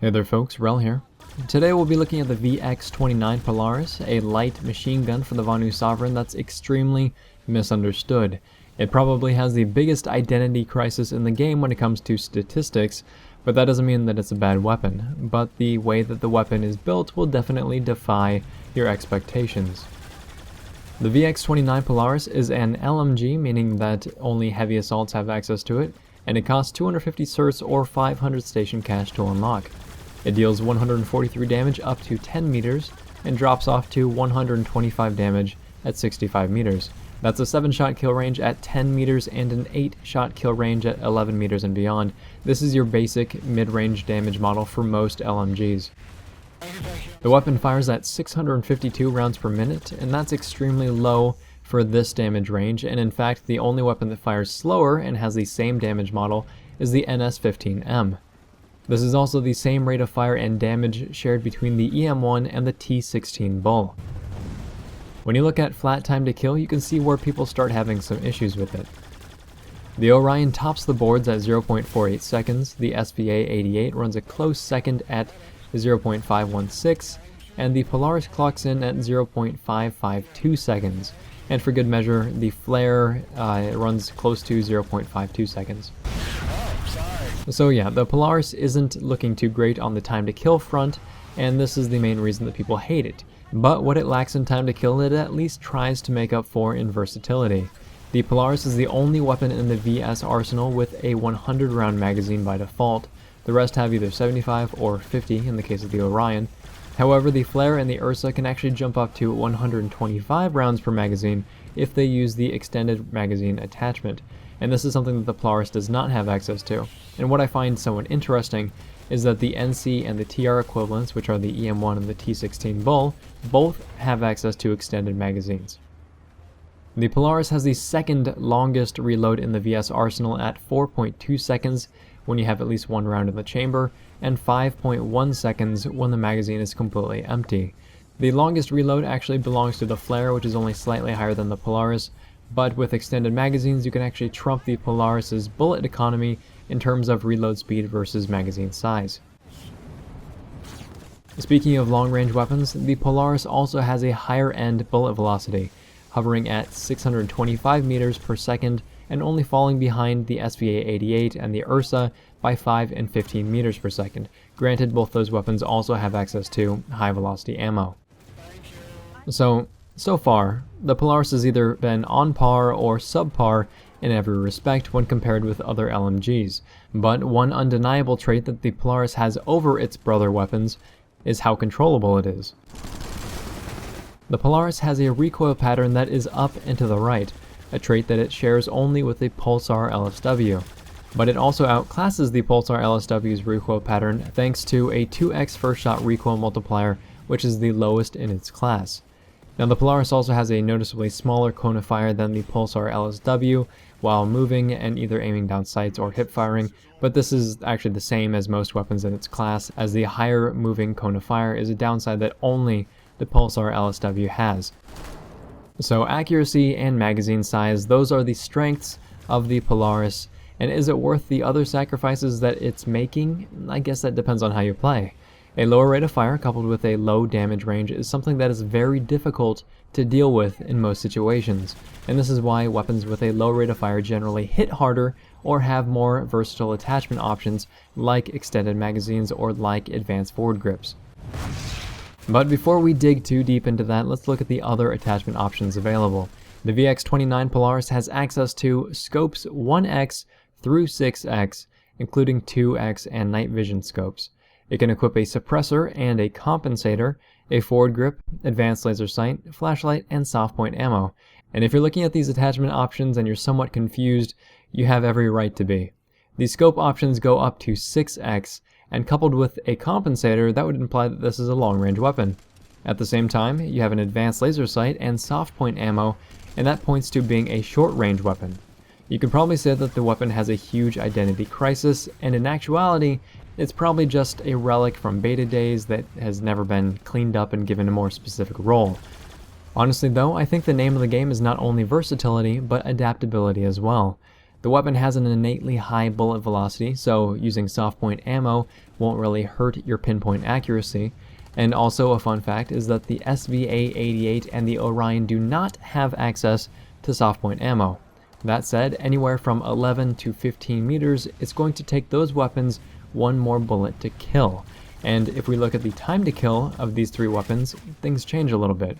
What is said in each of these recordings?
Hey there folks, Rel here. Today we'll be looking at the VX29 Polaris, a light machine gun for the Vanu Sovereign that's extremely misunderstood. It probably has the biggest identity crisis in the game when it comes to statistics, but that doesn't mean that it's a bad weapon. But the way that the weapon is built will definitely defy your expectations. The VX29 Polaris is an LMG, meaning that only heavy assaults have access to it, and it costs 250 certs or 500 station cash to unlock. It deals 143 damage up to 10 meters and drops off to 125 damage at 65 meters. That's a 7-shot kill range at 10 meters and an 8-shot kill range at 11 meters and beyond. This is your basic mid-range damage model for most LMGs. The weapon fires at 652 rounds per minute, and that's extremely low for this damage range, and in fact the only weapon that fires slower and has the same damage model is the NS-15M. This is also the same rate of fire and damage shared between the EM1 and the T16 Bull. When you look at flat time to kill, you can see where people start having some issues with it. The Orion tops the boards at 0.48 seconds, the SVA-88 runs a close second at 0.516, and the Polaris clocks in at 0.552 seconds. And for good measure, the Flare runs close to 0.52 seconds. So yeah, the Polaris isn't looking too great on the time to kill front, and this is the main reason that people hate it. But what it lacks in time to kill, it at least tries to make up for in versatility. The Polaris is the only weapon in the VS arsenal with a 100 round magazine by default. The rest have either 75 or 50 in the case of the Orion. However, the Flare and the Ursa can actually jump up to 125 rounds per magazine if they use the extended magazine attachment, and this is something that the Polaris does not have access to. And what I find somewhat interesting is that the NC and the TR equivalents, which are the EM1 and the T16 Bull, both have access to extended magazines. The Polaris has the second longest reload in the VS arsenal at 4.2 seconds when you have at least one round in the chamber, and 5.1 seconds when the magazine is completely empty. The longest reload actually belongs to the Flare, which is only slightly higher than the Polaris, but with extended magazines you can actually trump the Polaris's bullet economy in terms of reload speed versus magazine size. Speaking of long-range weapons, the Polaris also has a higher end bullet velocity, hovering at 625 meters per second and only falling behind the SVA-88 and the Ursa by 5 and 15 meters per second. Granted, both those weapons also have access to high velocity ammo. So far, the Polaris has either been on par or subpar in every respect when compared with other LMGs, but one undeniable trait that the Polaris has over its brother weapons is how controllable it is. The Polaris has a recoil pattern that is up and to the right, a trait that it shares only with the Pulsar LSW, but it also outclasses the Pulsar LSW's recoil pattern thanks to a 2x first shot recoil multiplier, which is the lowest in its class. Now the Polaris also has a noticeably smaller cone of fire than the Pulsar LSW while moving and either aiming down sights or hip firing, but this is actually the same as most weapons in its class, as the higher moving cone of fire is a downside that only the Pulsar LSW has. So accuracy and magazine size, those are the strengths of the Polaris, and is it worth the other sacrifices that it's making? I guess that depends on how you play. A lower rate of fire coupled with a low damage range is something that is very difficult to deal with in most situations, and this is why weapons with a low rate of fire generally hit harder or have more versatile attachment options like extended magazines or like advanced forward grips. But before we dig too deep into that, let's look at the other attachment options available. The VX29 Polaris has access to scopes 1x through 6x, including 2x and night vision scopes. It can equip a suppressor and a compensator, a forward grip, advanced laser sight, flashlight, and soft point ammo. And if you're looking at these attachment options and you're somewhat confused, you have every right to be. The scope options go up to 6x, and coupled with a compensator, that would imply that this is a long-range weapon. At the same time, you have an advanced laser sight and soft point ammo, and that points to being a short-range weapon. You could probably say that the weapon has a huge identity crisis, and in actuality, it's probably just a relic from beta days that has never been cleaned up and given a more specific role. Honestly though, I think the name of the game is not only versatility, but adaptability as well. The weapon has an innately high bullet velocity, so using soft point ammo won't really hurt your pinpoint accuracy. And also a fun fact is that the SVA-88 and the Orion do not have access to soft point ammo. That said, anywhere from 11 to 15 meters, it's going to take those weapons one more bullet to kill. And if we look at the time to kill of these three weapons, things change a little bit.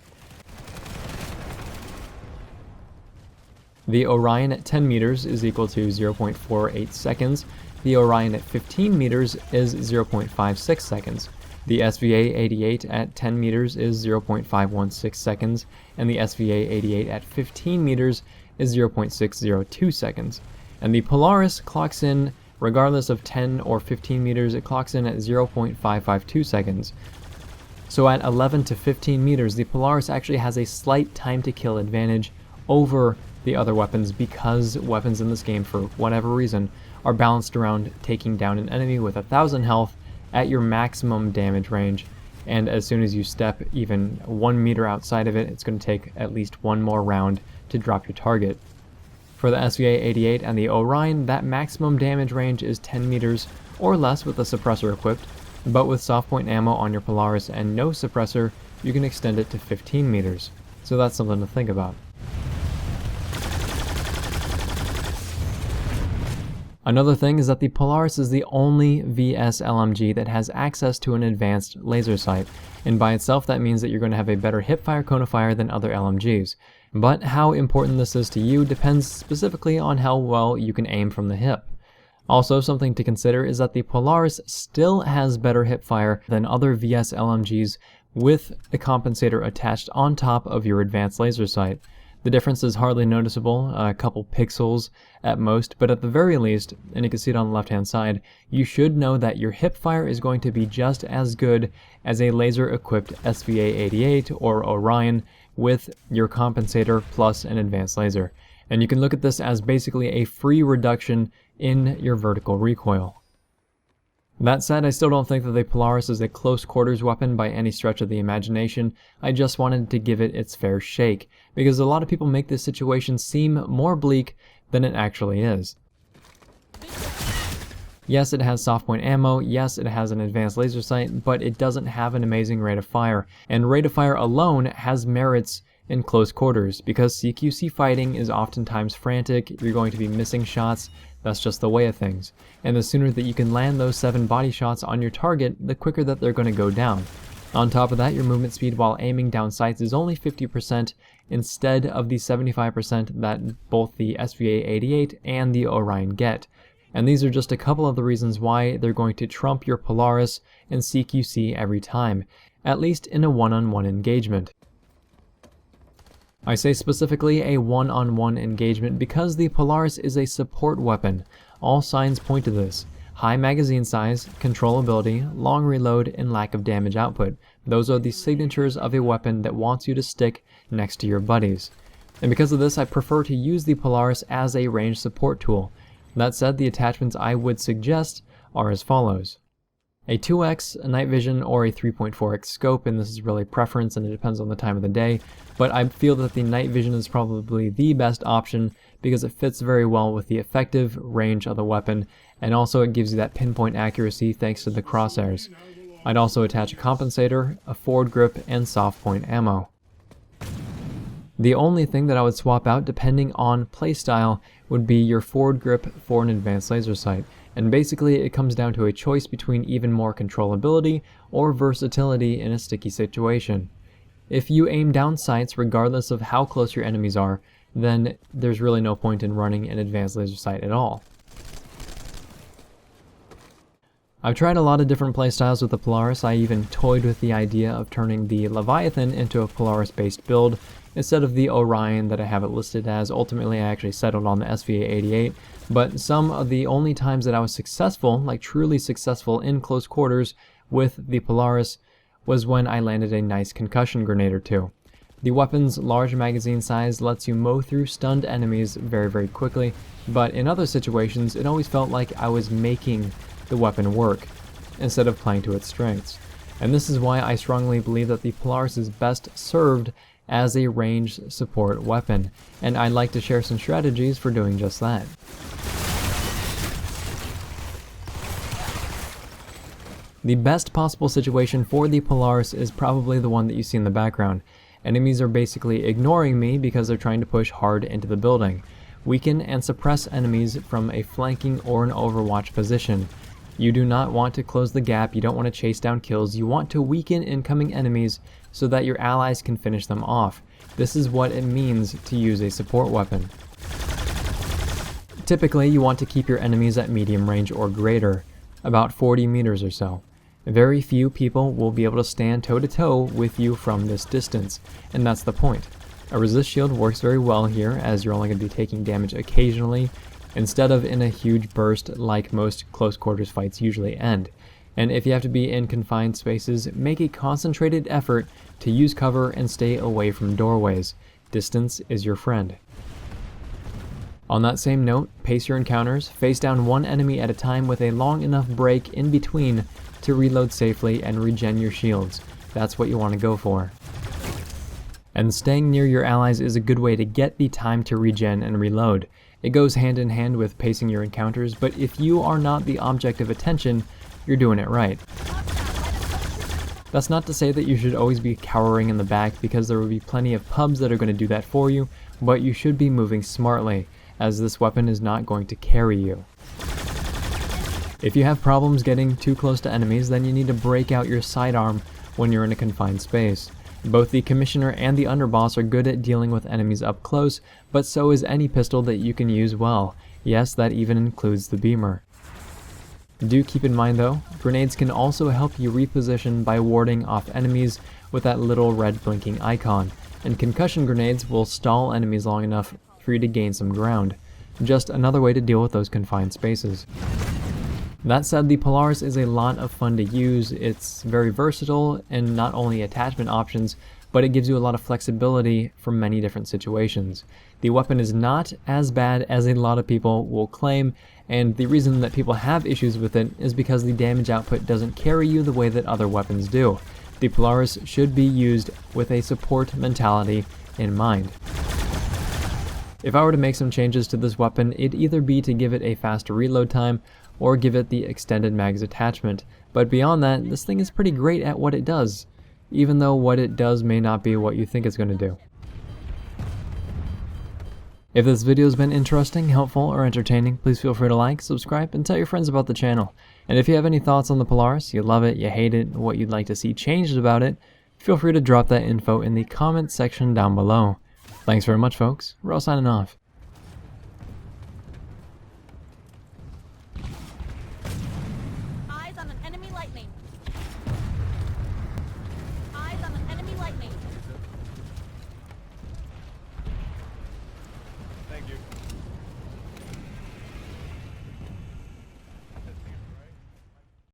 The Orion at 10 meters is equal to 0.48 seconds. The Orion at 15 meters is 0.56 seconds. The SVA-88 at 10 meters is 0.516 seconds, and the SVA-88 at 15 meters is 0.602 seconds. And the Polaris clocks in, regardless of 10 or 15 meters, it clocks in at 0.552 seconds. So at 11 to 15 meters, the Polaris actually has a slight time to kill advantage over the other weapons, because weapons in this game, for whatever reason, are balanced around taking down an enemy with 1,000 health at your maximum damage range, and as soon as you step even 1 meter outside of it, it's going to take at least one more round to drop your target. For the SVA-88 and the Orion, that maximum damage range is 10 meters or less with a suppressor equipped, but with soft point ammo on your Polaris and no suppressor, you can extend it to 15 meters. So that's something to think about. Another thing is that the Polaris is the only VS LMG that has access to an advanced laser sight, and by itself that means that you're going to have a better hipfire cone of fire than other LMGs. But how important this is to you depends specifically on how well you can aim from the hip. Also, something to consider is that the Polaris still has better hipfire than other VS LMGs with a compensator attached on top of your advanced laser sight. The difference is hardly noticeable, a couple pixels at most, but at the very least, and you can see it on the left-hand side, you should know that your hipfire is going to be just as good as a laser-equipped SVA-88 or Orion with your compensator plus an advanced laser. And you can look at this as basically a free reduction in your vertical recoil. That said, I still don't think that the Polaris is a close quarters weapon by any stretch of the imagination. I just wanted to give it its fair shake, because a lot of people make this situation seem more bleak than it actually is. Yes, it has soft point ammo, yes, it has an advanced laser sight, but it doesn't have an amazing rate of fire, and rate of fire alone has merits in close quarters, because CQC fighting is oftentimes frantic, you're going to be missing shots, that's just the way of things. And the sooner that you can land those 7 body shots on your target, the quicker that they're going to go down. On top of that, your movement speed while aiming down sights is only 50% instead of the 75% that both the SVA-88 and the Orion get. And these are just a couple of the reasons why they're going to trump your Polaris and CQC every time, at least in a one-on-one engagement. I say specifically a one-on-one engagement because the Polaris is a support weapon. All signs point to this. High magazine size, controllability, long reload, and lack of damage output. Those are the signatures of a weapon that wants you to stick next to your buddies. And because of this, I prefer to use the Polaris as a range support tool. That said, the attachments I would suggest are as follows. A 2x, a night vision, or a 3.4x scope, and this is really preference and it depends on the time of the day, but I feel that the night vision is probably the best option because it fits very well with the effective range of the weapon, and also it gives you that pinpoint accuracy thanks to the crosshairs. I'd also attach a compensator, a forward grip, and soft point ammo. The only thing that I would swap out depending on playstyle would be your forward grip for an advanced laser sight. And basically it comes down to a choice between even more controllability or versatility in a sticky situation. If you aim down sights regardless of how close your enemies are, then there's really no point in running an advanced laser sight at all. I've tried a lot of different playstyles with the Polaris. I even toyed with the idea of turning the Leviathan into a Polaris-based build instead of the Orion that I have it listed as. Ultimately, I actually settled on the SVA-88, but some of the only times that I was successful, like truly successful in close quarters with the Polaris, was when I landed a nice concussion grenade or two. The weapon's large magazine size lets you mow through stunned enemies very, very quickly, but in other situations, it always felt like I was making the weapon work instead of playing to its strengths. And this is why I strongly believe that the Polaris is best served as a ranged support weapon, and I'd like to share some strategies for doing just that. The best possible situation for the Polaris is probably the one that you see in the background. Enemies are basically ignoring me because they're trying to push hard into the building. Weaken and suppress enemies from a flanking or an overwatch position. You do not want to close the gap, you don't want to chase down kills, you want to weaken incoming enemies so that your allies can finish them off. This is what it means to use a support weapon. Typically, you want to keep your enemies at medium range or greater, about 40 meters or so. Very few people will be able to stand toe-to-toe with you from this distance, and that's the point. A resist shield works very well here, as you're only going to be taking damage occasionally, instead of in a huge burst like most close quarters fights usually end. And if you have to be in confined spaces, make a concentrated effort to use cover and stay away from doorways. Distance is your friend. On that same note, pace your encounters, face down one enemy at a time with a long enough break in between to reload safely and regen your shields. That's what you want to go for. And staying near your allies is a good way to get the time to regen and reload. It goes hand in hand with pacing your encounters, but if you are not the object of attention, you're doing it right. That's not to say that you should always be cowering in the back, because there will be plenty of pubs that are going to do that for you, but you should be moving smartly, as this weapon is not going to carry you. If you have problems getting too close to enemies, then you need to break out your sidearm when you're in a confined space. Both the Commissioner and the Underboss are good at dealing with enemies up close, but so is any pistol that you can use well. Yes, that even includes the Beamer. Do keep in mind though, grenades can also help you reposition by warding off enemies with that little red blinking icon, and concussion grenades will stall enemies long enough for you to gain some ground. Just another way to deal with those confined spaces. That said, the Polaris is a lot of fun to use. It's very versatile in not only attachment options, but it gives you a lot of flexibility for many different situations. The weapon is not as bad as a lot of people will claim, and the reason that people have issues with it is because the damage output doesn't carry you the way that other weapons do. The Polaris should be used with a support mentality in mind. If I were to make some changes to this weapon, it'd either be to give it a faster reload time or give it the extended mags attachment, but beyond that, this thing is pretty great at what it does, even though what it does may not be what you think it's going to do. If this video has been interesting, helpful, or entertaining, please feel free to like, subscribe, and tell your friends about the channel. And if you have any thoughts on the Polaris, you love it, you hate it, what you'd like to see changed about it, feel free to drop that info in the comments section down below. Thanks very much, folks. We're all signing off. Eyes on an enemy lightning. Eyes on an enemy lightning. Thank you.